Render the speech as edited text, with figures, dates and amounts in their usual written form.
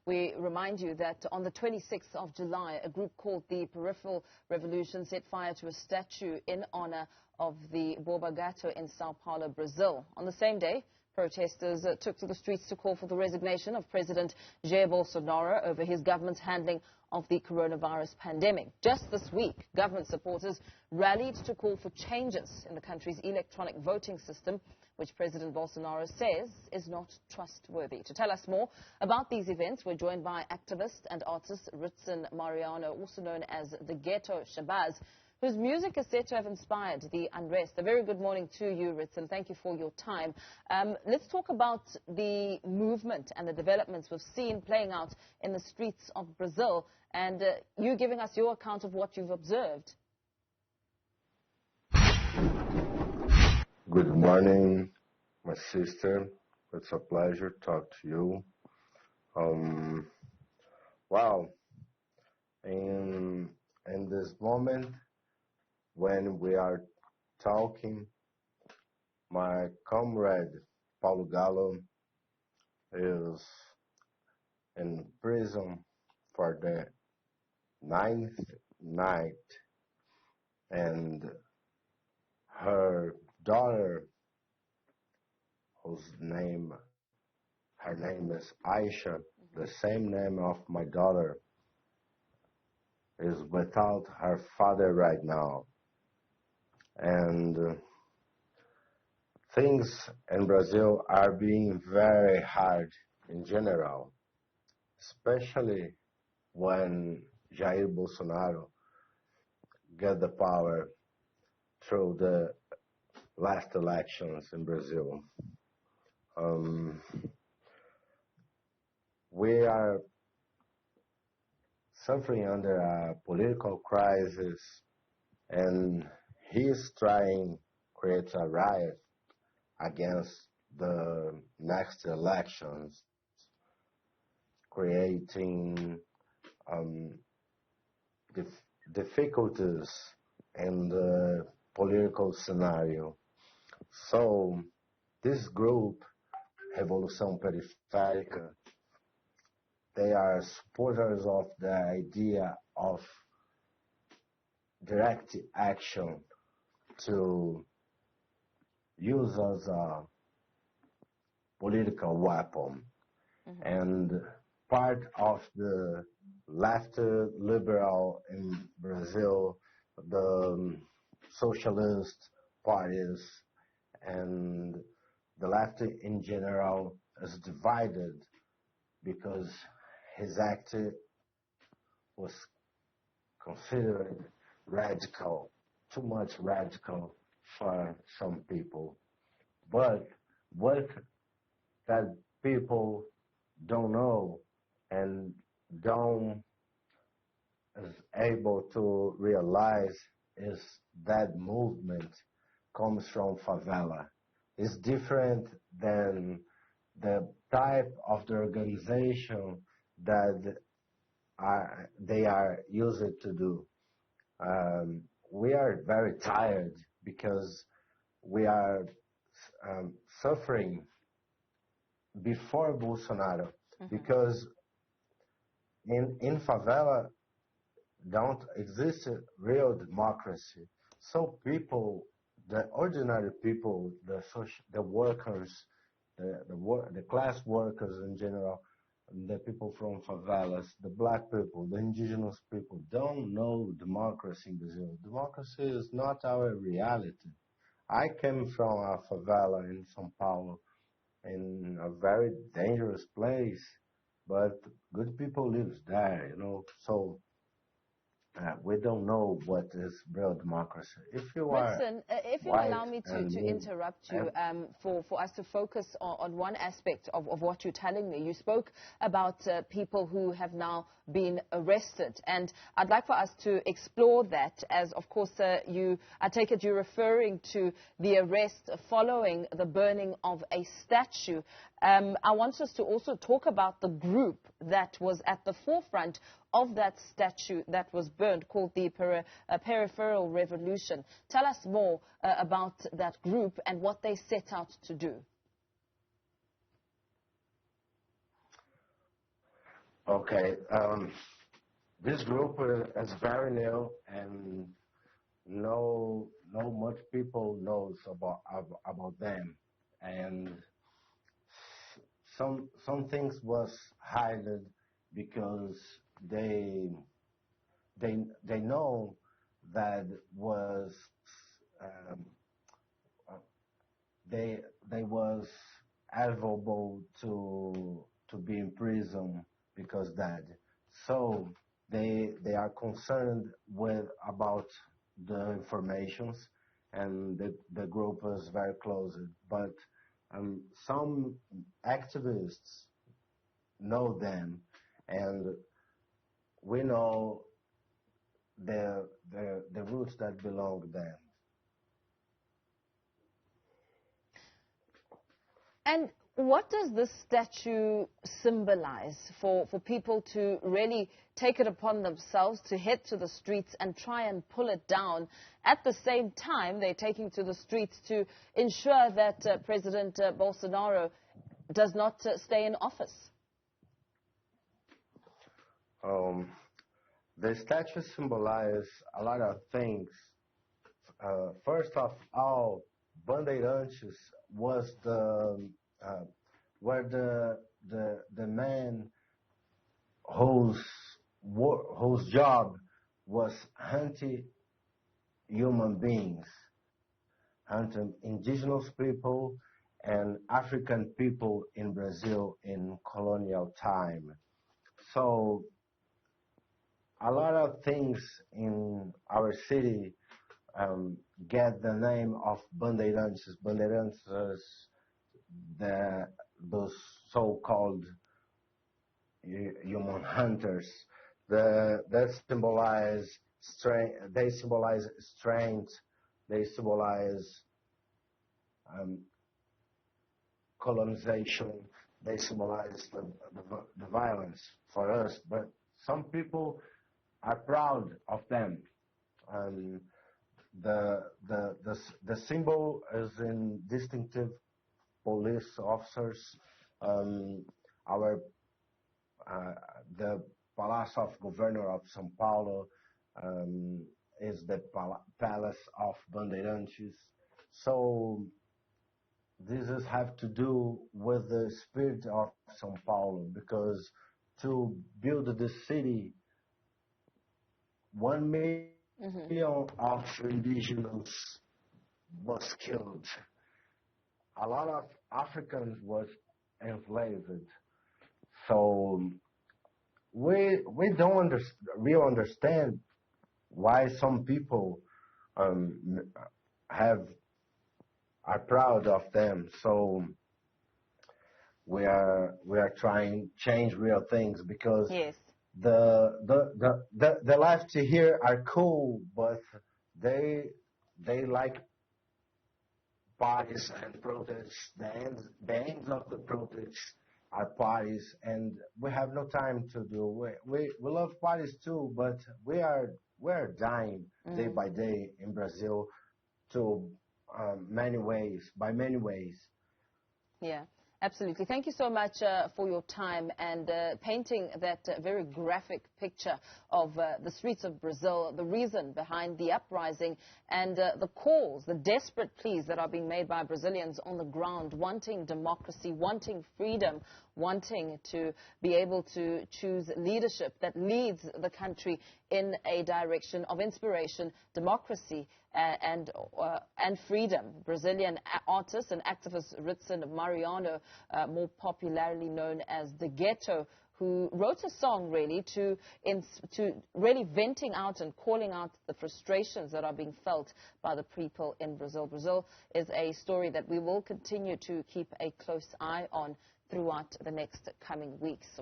We remind you that on the 26th of July, a group called the Peripheral Revolution set fire to a statue in honor of the Borba Gato in São Paulo, Brazil. On the same day, protesters took to the streets to call for the resignation of President Jair Bolsonaro over his government's handling of the coronavirus pandemic. Just this week, government supporters rallied to call for changes in the country's electronic voting system, which President Bolsonaro says is not trustworthy. To tell us more about these events, we're joined by activist and artist Ridson Mariano, also known as Dughetto Shabazz, whose music is said to have inspired the unrest. A very good morning to you, Ridson. Thank you for your time. Let's talk about the movement and the developments we've seen playing out in the streets of Brazil, and you giving us your account of what you've observed. Good morning, my sister. It's a pleasure to talk to you. Wow, in this moment, when we are talking, my comrade Paulo Galo is in prison for the 9th night, and her daughter, her name is Aisha, the same name of my daughter, is without her father right now. And things in Brazil are being very hard in general, especially when Jair Bolsonaro got the power through the last elections in Brazil. We are suffering under a political crisis, and he's trying to create a riot against the next elections, creating difficulties in the political scenario. So this group, Revolução Periférica, they are supporters of the idea of direct action to use as a political weapon. And part of the left liberal in Brazil, the socialist parties, and the left in general is divided because his act was considered radical, too much radical for some people. But what that people don't know and don't is able to realize is that movement comes from favela. It's different than the type of the organization that they are used to do. We are very tired because we are suffering before Bolsonaro, because in favela don't exist real democracy. So people, the ordinary people, the workers, the class workers in general, the people from favelas, the black people, the indigenous people, don't know democracy in Brazil. Democracy is not our reality. I came from a favela in São Paulo, in a very dangerous place, but good people live there, you know. So we don't know what is real democracy. If you Ridson, if you allow me to interrupt you, for us to focus on one aspect of what you're telling me. You spoke about people who have now been arrested, and I'd like for us to explore that, as of course I take it you're referring to the arrest following the burning of a statue. I want us to also talk about the group that was at the forefront of that statue that was burned, called the Peripheral Revolution. Tell us more about that group and what they set out to do. Okay. This group is very new, and no much people knows about them, and some things was hidden because they they know that was um, uh, they was available to be in prison because that. So they are concerned with about the informations, and the group is very close. But some activists know them, and we know the roots that belong to them. And what does this statue symbolize for people to really take it upon themselves to head to the streets and try and pull it down? At the same time, they're taking to the streets to ensure that President Bolsonaro does not stay in office. The statue symbolizes a lot of things. First of all, bandeirantes was where the man whose job was hunting human beings, hunting indigenous people and African people in Brazil in colonial time. So a lot of things in our city get the name of bandeirantes. Bandeirantes is those so-called human hunters. That symbolize strength. They symbolize strength. They symbolize colonization. They symbolize the violence for us. But some people are proud of them. The symbol is in distinctive police officers. The Palace of Governor of São Paulo is the Palace of Bandeirantes. So this have to do with the spirit of São Paulo, because to build the city, 1 million of indigenous was killed. A lot of Africans was enslaved. So we don't really understand why some people are proud of them. So we are trying to change real things, because yes. The left here are cool, but they like parties and protests. The ends of the protests are parties, and we have no time to do. We love parties too, but we're dying day by day in Brazil, to many ways, by many ways. Yeah. Absolutely. Thank you so much for your time and painting that very graphic picture of the streets of Brazil, the reason behind the uprising, and the calls, the desperate pleas that are being made by Brazilians on the ground, wanting democracy, wanting freedom, wanting to be able to choose leadership that leads the country in a direction of inspiration, democracy, and freedom. Brazilian artist and activist Ridson Mariano, more popularly known as Dughetto, who wrote a song really to really venting out and calling out the frustrations that are being felt by the people in Brazil. Brazil is a story that we will continue to keep a close eye on throughout the next coming weeks.